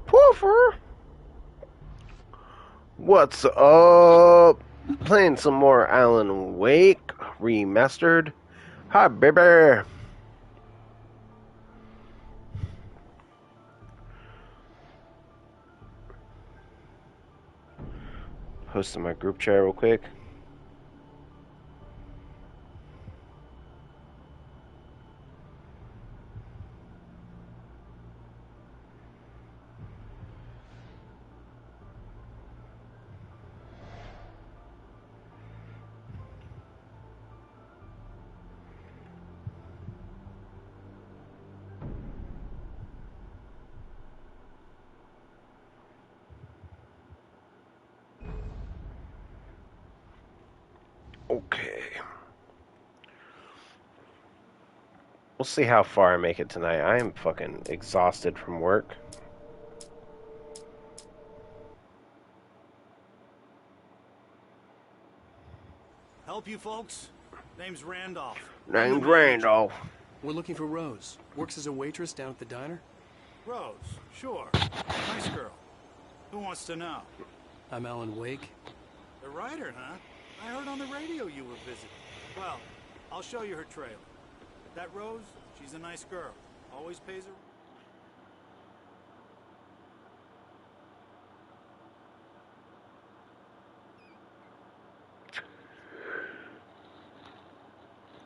Poofer! What's up? Playing some more Alan Wake Remastered. Hi, baby! Posting my group chat real quick. Okay. We'll see how far I make it tonight. I am fucking exhausted from work. Help you folks? Name's Randolph. Name's Randolph. We're looking for Rose. Works as a waitress down at the diner. Rose, sure. Nice girl. Who wants to know? I'm Alan Wake. The writer, huh? I heard on the radio you were visiting. Well, I'll show you her trailer. That Rose, she's a nice girl. Always pays her...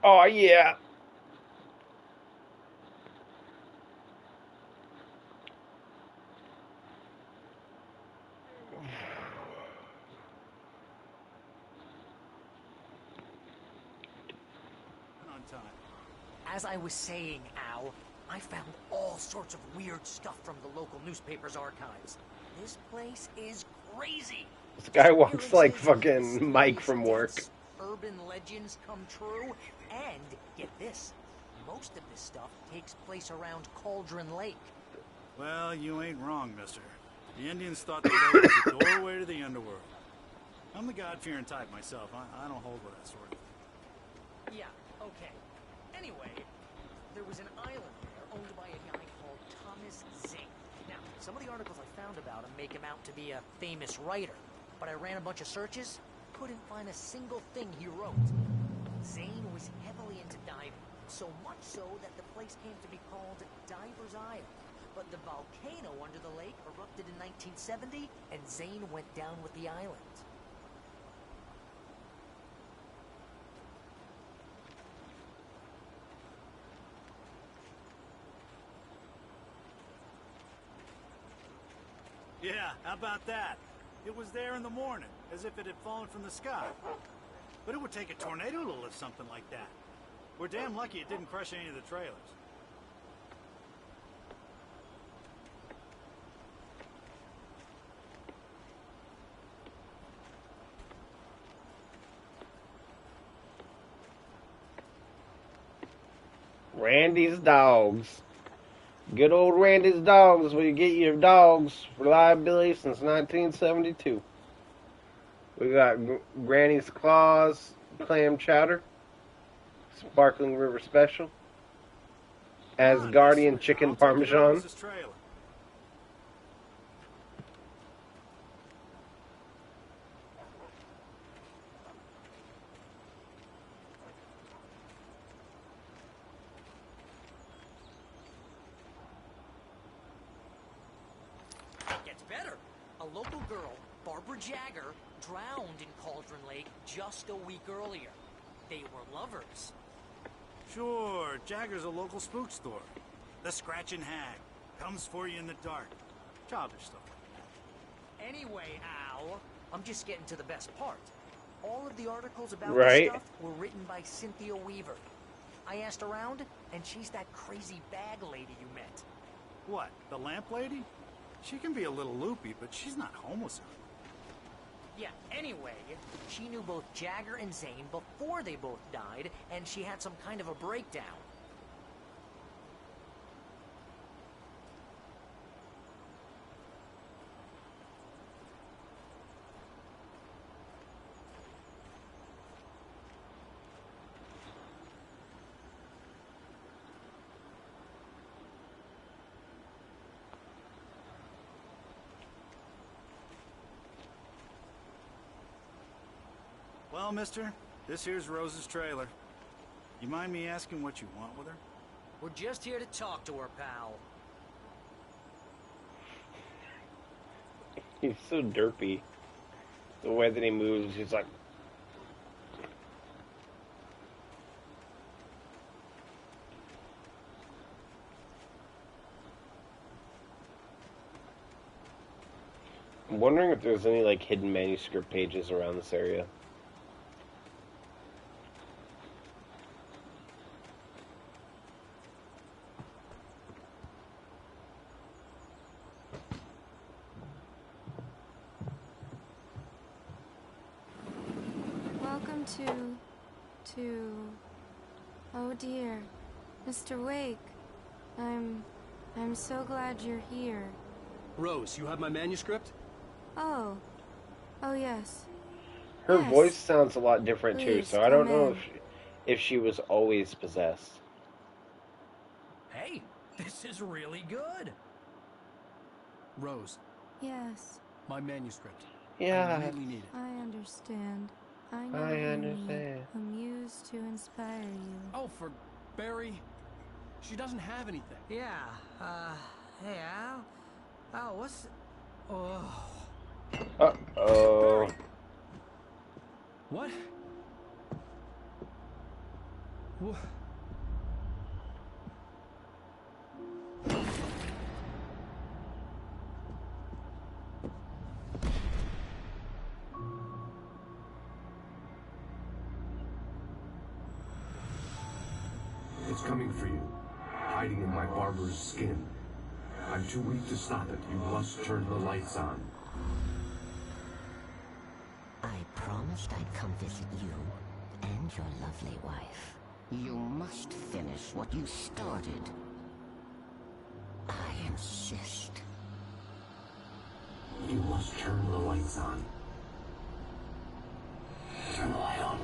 Oh, yeah. on time. As I was saying, Al, I found all sorts of weird stuff from the local newspaper's archives. This place is crazy. This guy walks like fucking Mike from work. Urban legends come true, and get this, most of this stuff takes place around Cauldron Lake. Well, you ain't wrong, mister. The Indians thought the lake was a doorway to the underworld. I'm the God-fearing type myself. I don't hold with that sort of thing. Yeah, okay. Anyway, there was an island there owned by a guy called Thomas Zane. Now, some of the articles I found about him make him out to be a famous writer, but I ran a bunch of searches, couldn't find a single thing he wrote. Zane was heavily into diving, so much so that the place came to be called Diver's Isle. But the volcano under the lake erupted in 1970, and Zane went down with the island. Yeah, how about that? It was there in the morning, as if it had fallen from the sky. But it would take a tornado to lift something like that. We're damn lucky it didn't crush any of the trailers. Randy's Dogs. Good old Randy's Dogs is where you get your dogs. Reliability since 1972. We got Granny's Claws Clam Chowder. Sparkling River Special. Asgardian Chicken Parmesan. Local girl, Barbara Jagger, drowned in Cauldron Lake just a week earlier. They were lovers. Sure, Jagger's a local spook store. The Scratchin' Hag. Comes for you in the dark. Childish stuff like that. Anyway, Al, I'm just getting to the best part. All of the articles about this stuff were written by Cynthia Weaver. I asked around, and she's that crazy bag lady you met. What, the lamp lady? She can be a little loopy, but she's not homeless. Yeah, anyway, she knew both Jagger and Zane before they both died, and she had some kind of a breakdown. Well, mister, this here's Rose's trailer. You mind me asking what you want with her? We're just here to talk to her, pal. He's so derpy. The way that he moves, he's like... I'm wondering if there's any, like, hidden manuscript pages around this area. Welcome to... Oh dear, Mr. Wake. I'm so glad you're here. Rose, you have my manuscript? Oh. Oh, yes. Her Yes. voice sounds a lot different, too, Please, so I don't come know in. if she was always possessed. Hey, this is really good. Rose, Yes, my manuscript. I Yeah, really need it. I understand. I know I you understand. need a muse to inspire you. Oh, for Barry? She doesn't have anything. Yeah, hey, Al? Oh, what's... Oh... Uh-oh. Barry! What? What? It's coming for you, hiding in my barber's skin. I'm too weak to stop it. You must turn the lights on. I promised I'd come visit you and your lovely wife. You must finish what you started. I insist. You must turn the lights on. Turn the light on.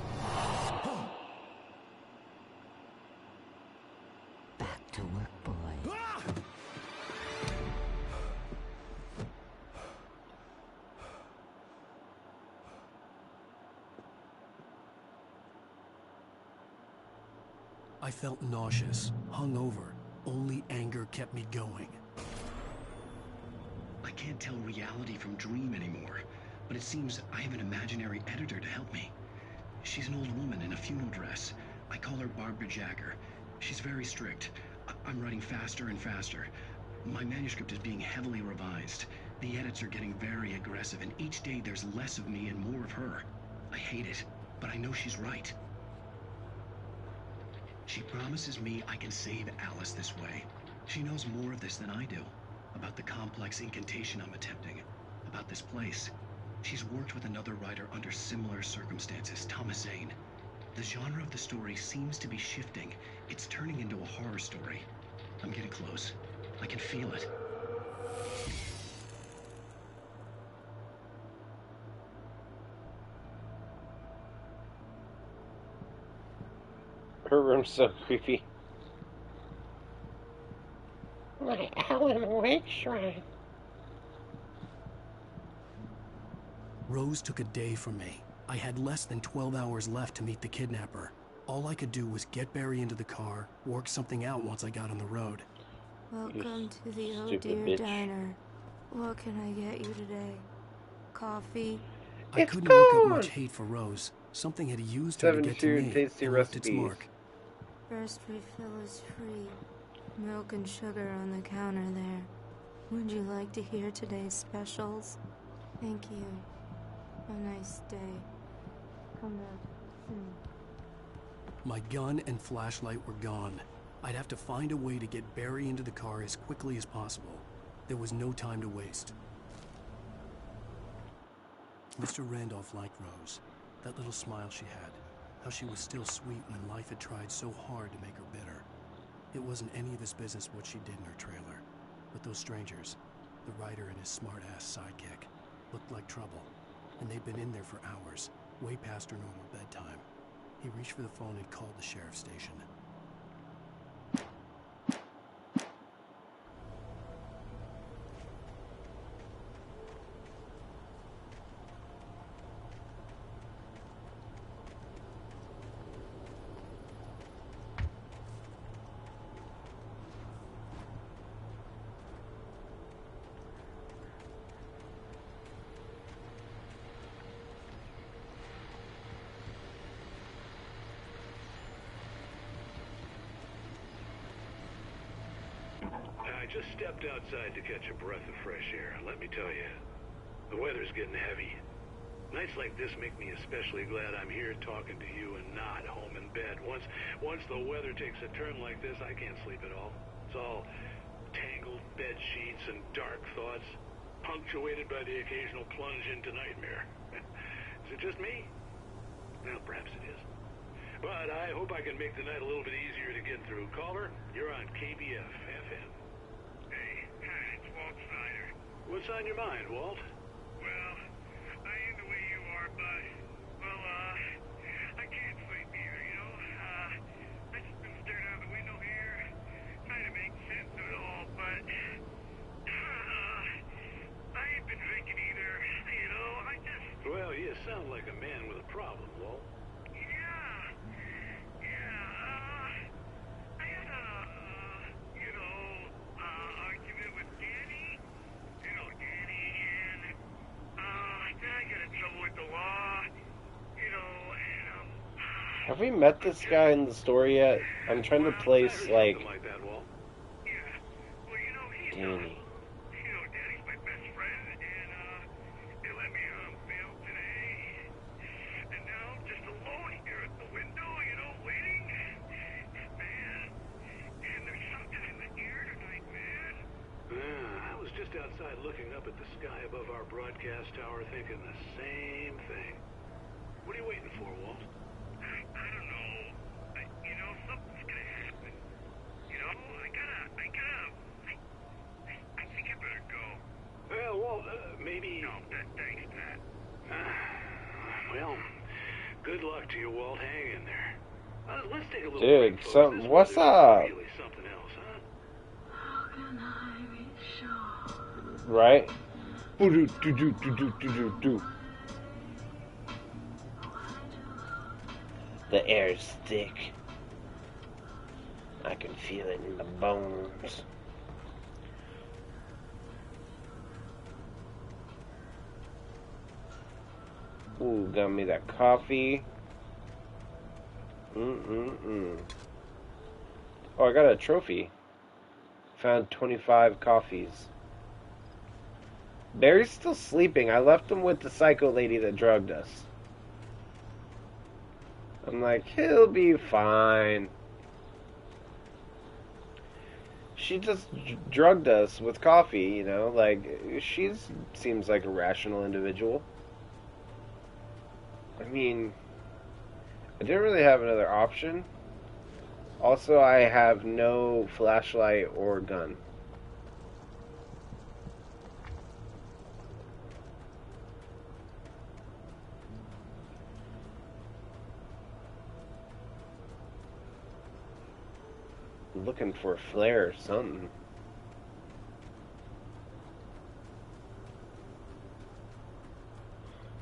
Back to work, boy. I felt nauseous, hungover. Only anger kept me going. I can't tell reality from dream anymore, but it seems I have an imaginary editor to help me. She's an old woman in a funeral dress. I call her Barbara Jagger. She's very strict. I'm writing faster and faster. My manuscript is being heavily revised. The edits are getting very aggressive, and each day there's less of me and more of her. I hate it, but I know she's right. She promises me I can save Alice this way. She knows more of this than I do. About the complex incantation I'm attempting. About this place. She's worked with another writer under similar circumstances, Thomas Zane. The genre of the story seems to be shifting. It's turning into a horror story. I'm getting close. I can feel it. Her room's so creepy. My Alan Wake shrine. Rose took a day from me. I had less than 12 hours left to meet the kidnapper. All I could do was get Barry into the car, work something out once I got on the road. Welcome to the Oh stupid Dear bitch. Diner. What can I get you today? Coffee? I It's couldn't work up gone! much hate for Rose. Something had used her to get to 72 me tasty and left its recipes. mark. First refill is free. Milk and sugar on the counter there. Would you like to hear today's specials? Thank you. Have a nice day. Come back soon. My gun and flashlight were gone. I'd have to find a way to get Barry into the car as quickly as possible. There was no time to waste. Mr. Randolph liked Rose. That little smile she had. How she was still sweet when life had tried so hard to make her bitter. It wasn't any of his business what she did in her trailer. But those strangers, the writer and his smart-ass sidekick, looked like trouble. And they'd been in there for hours, way past her normal bedtime. He reached for the phone and called the sheriff's station. I just stepped outside to catch a breath of fresh air. Let me tell you, the weather's getting heavy. Nights like this make me especially glad I'm here talking to you and not home in bed. Once the weather takes a turn like this, I can't sleep at all. It's all tangled bed sheets and dark thoughts, punctuated by the occasional plunge into nightmare. Is it just me? Well, perhaps it is. But I hope I can make the night a little bit easier to get through. Caller, you're on KBF FM. Hey, it's Walt Snyder. What's on your mind, Walt? Well, I ain't the way you are, but, well, I can't sleep either, you know? I just been staring out the window here, trying to make sense of it all, but, I ain't been drinking either, you know? Well, you sound like a man with a problem, Walt. I had a, argument with Danny, and, then I got in trouble with the law, and, Have we met this guy in the story yet? I'm trying to place, like... that, Walt. He's, Danny. Danny's my best friend, and, they let me on bail today, and now I'm just alone here at the window, waiting, man, and there's something in the air tonight, man. I was just outside looking up at the sky above our broadcast tower thinking the same thing. What are you waiting for, Walt? I don't know. Something's gonna happen. I think I better go. Well, Walt, maybe... No, thanks, Pat. Well, good luck to you, Walt. Hang in there. Let's take a little Dude, break, folks. This what's weather's up? Really something else, huh? How can I be sure? Right? Do. The air's thick. I can feel it in the bones. Ooh, got me that coffee. Oh, I got a trophy. Found 25 coffees. Barry's still sleeping. I left him with the psycho lady that drugged us. I'm like, he'll be fine. She just drugged us with coffee, like, seems like a rational individual. I mean, I didn't really have another option. Also, I have no flashlight or gun. Looking for a flare or something.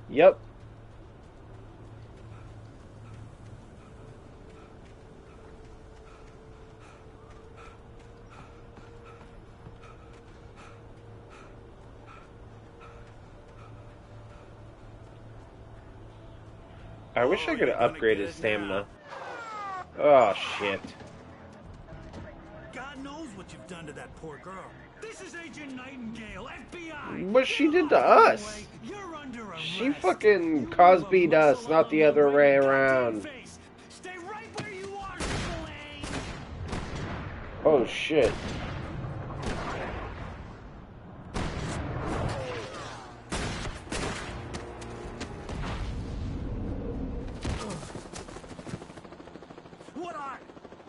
Yep. I wish I could upgrade his stamina. Oh, shit. God knows what you've done to that poor girl. This is Agent Nightingale, FBI. What she did to us? Anyway, you're under arrest. She fucking Cosby'd us, not the other way around. Stay right where you are, Triple A. Oh, shit.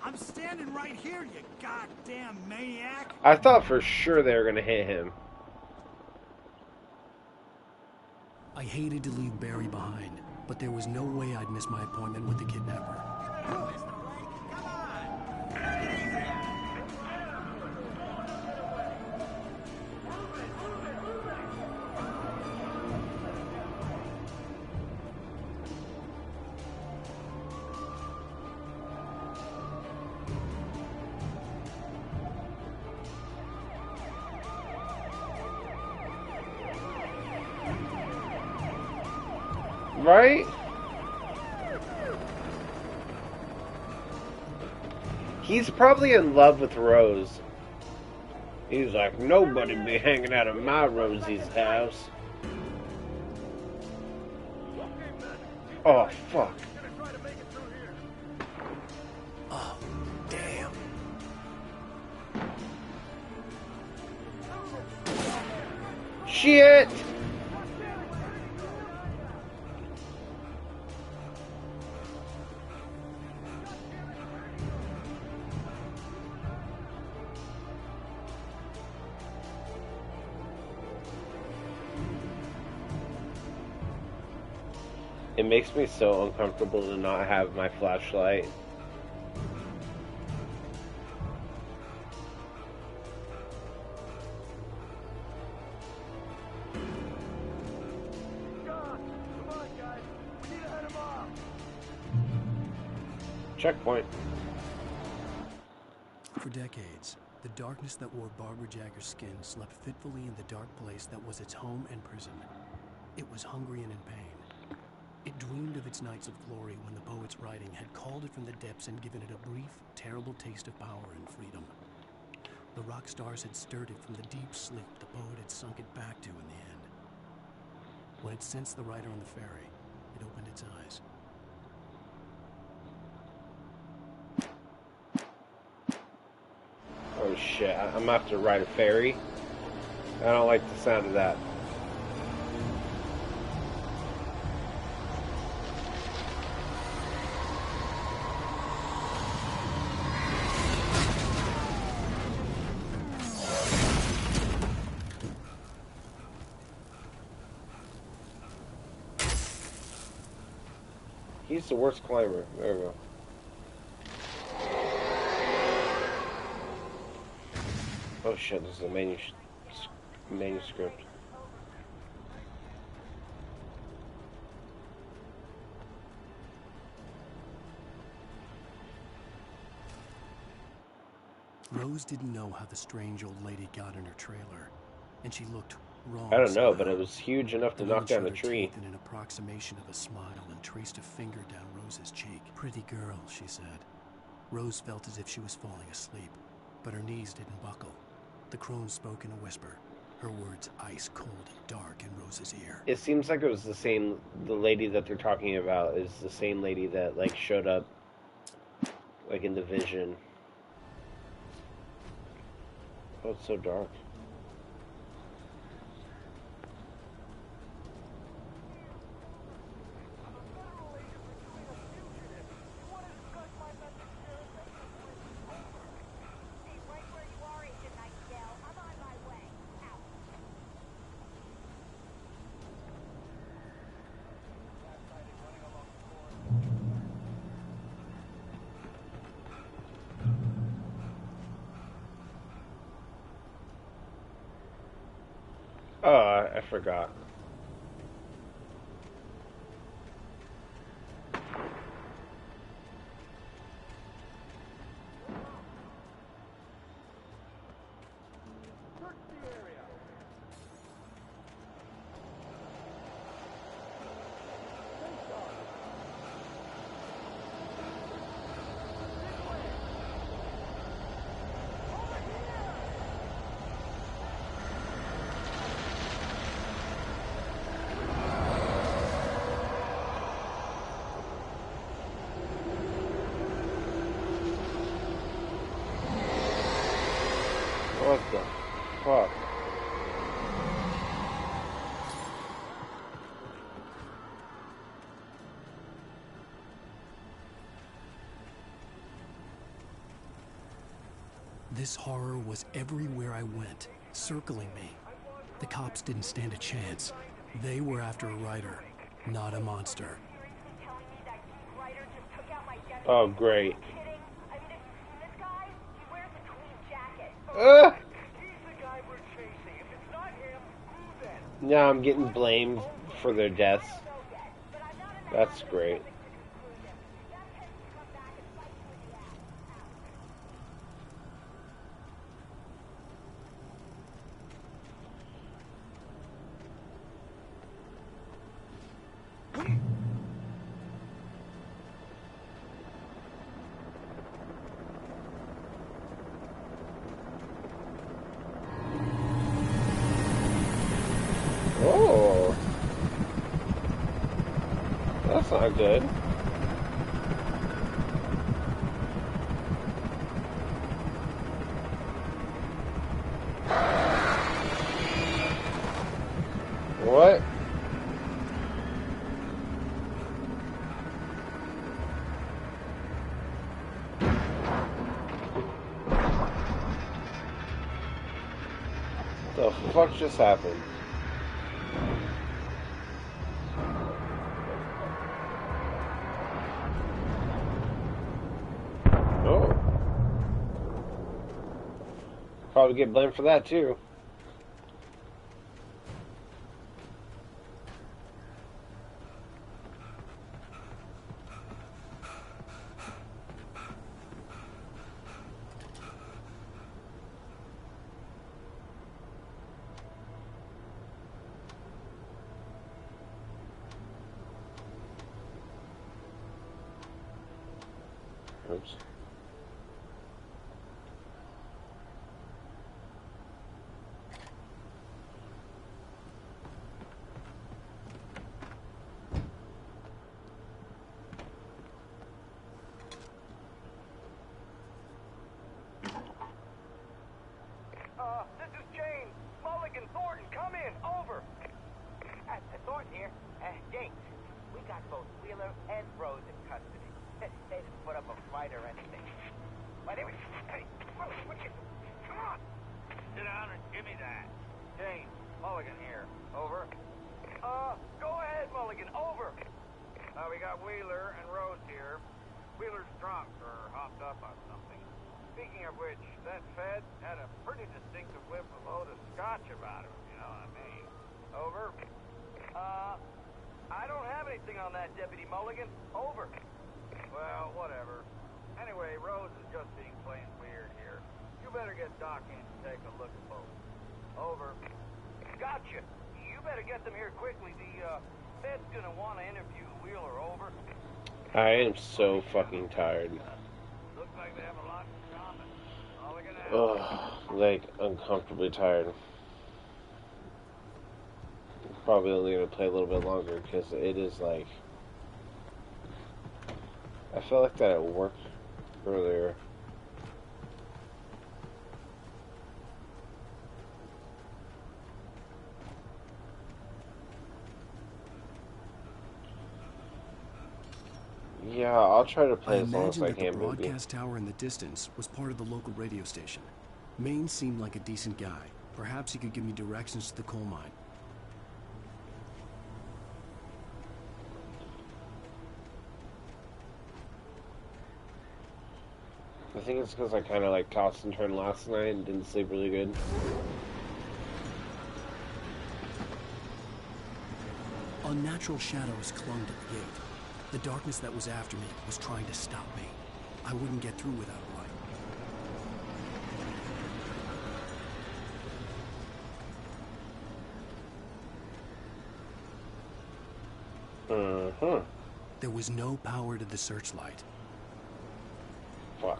I'm standing right here, you goddamn maniac! I thought for sure they were gonna hit him. I hated to leave Barry behind, but there was no way I'd miss my appointment with the kidnapper. Right? He's probably in love with Rose. He's like, nobody be hanging out at my Rosie's house. Oh, fuck. Oh, damn. Shit! It makes me so uncomfortable to not have my flashlight. Checkpoint. For decades, the darkness that wore Barbara Jagger's skin slept fitfully in the dark place that was its home and prison. It was hungry and in pain. It dreamed of its nights of glory when the poet's writing had called it from the depths and given it a brief, terrible taste of power and freedom. The rock stars had stirred it from the deep sleep the poet had sunk it back to in the end. When it sensed the writer on the ferry, it opened its eyes. Oh shit, I'm gonna have to ride a ferry. I don't like the sound of that. He's the worst climber. There we go. Oh shit, this is a manuscript. Rose didn't know how the strange old lady got in her trailer, and she looked wrong. I don't know, somehow. but it was huge enough to The knock woman down showed a her tree. teeth in an approximation of a smile and traced a finger down Rose's cheek. Pretty girl, she said. Rose felt as if she was falling asleep, but her knees didn't buckle. The crone spoke in a whisper, her words ice cold and dark in Rose's ear. It seems like it was the lady that they're talking about is the same lady that, like, showed up, like, in the vision. Oh, it's so dark. Oh, I forgot. What the fuck? This horror was everywhere I went, circling me. The cops didn't stand a chance. They were after a writer, not a monster. Oh, great. Now I'm getting blamed for their deaths. That's great. not good. What? The fuck just happened? Oh. Probably get blamed for that too. Oops. This is James. Mulligan, Thornton, come in. Over. Thornton here. James, we got both Wheeler and Rose in custody. They didn't put up a fight or anything. But anyway, hey, Mulligan, come on. Sit down and give me that. James, Mulligan here. Over. Go ahead, Mulligan. Over. We got Wheeler and Rose here. Wheeler's drunk or hopped up on something. Speaking of which, that Fed had a pretty distinctive whiff of load of scotch about him, you know what I mean? Over. I don't have anything on that, Deputy Mulligan. Over. Well, whatever. Anyway, Rose is just being plain weird here. You better get Doc in to take a look at both. Over. Gotcha. You better get them here quickly. The Fed's gonna want to interview Wheeler. Over. I am so fucking tired. Looks like they have a lot in common. Mulligan out. Ugh, like uncomfortably tired. Probably only gonna play a little bit longer because it is like I felt like that at work earlier. Yeah, I'll try to play as long as I can. The broadcast tower in the distance was part of the local radio station. Maine seemed like a decent guy. Perhaps he could give me directions to the coal mine. I think it's because I kind of like tossed and turned last night and didn't sleep really good. Unnatural shadows clung to the gate. The darkness that was after me was trying to stop me. I wouldn't get through without light. There was no power to the searchlight. Fuck.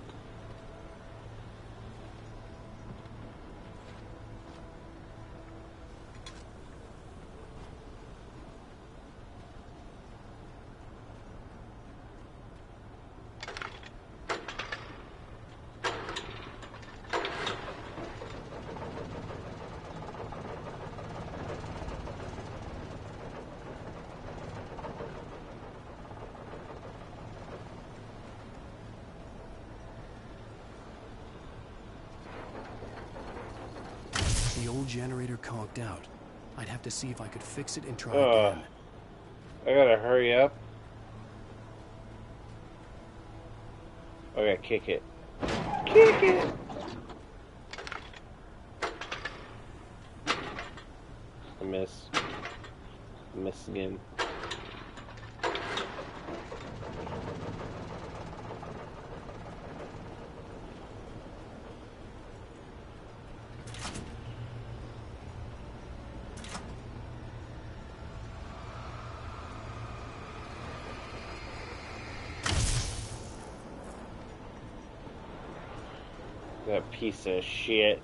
The old generator conked out. I'd have to see if I could fix it and try again. I gotta hurry up. Okay, kick it. Kick it! I miss. Miss again. That piece of shit.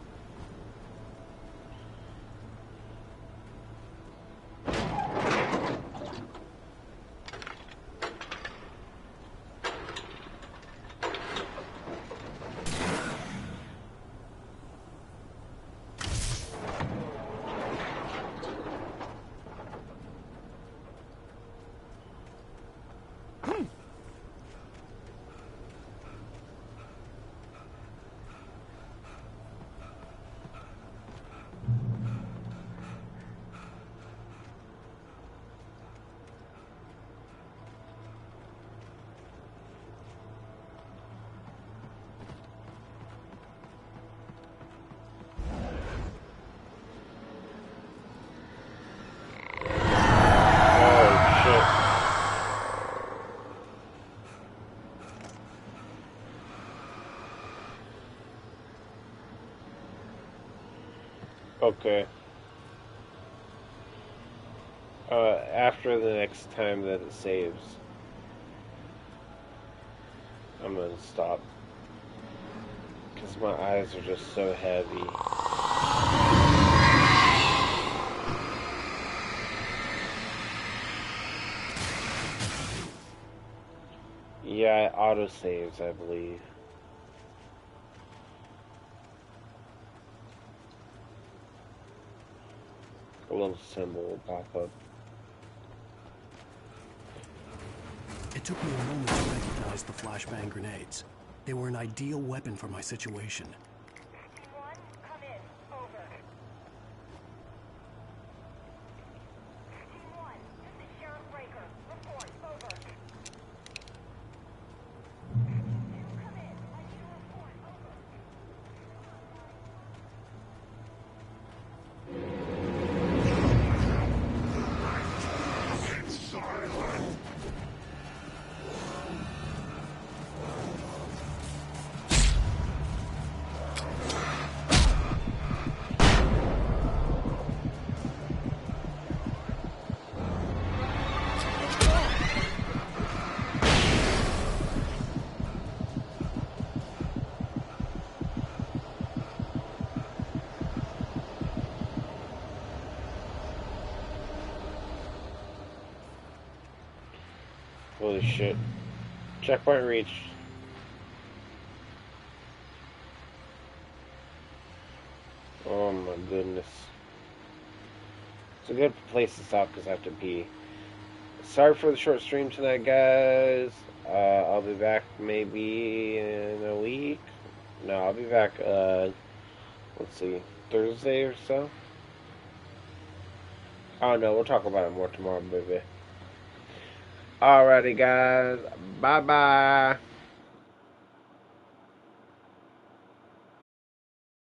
Okay. After the next time that it saves, I'm gonna stop. Because my eyes are just so heavy. Yeah, it auto-saves, I believe. A little symbol will pop up. It took me a moment to recognize the flashbang grenades. They were an ideal weapon for my situation. One, come in. Over. One, this is Sheriff Breaker. Report. Over. Come in. I need a report. Over. Sit silent. Holy shit. Checkpoint reached. Oh my goodness. It's a good place to stop because I have to pee. Sorry for the short stream tonight, guys. I'll be back maybe in a week. No, I'll be back, let's see, Thursday or so. Oh no, we'll talk about it more tomorrow, baby. Alrighty, guys. Bye-bye.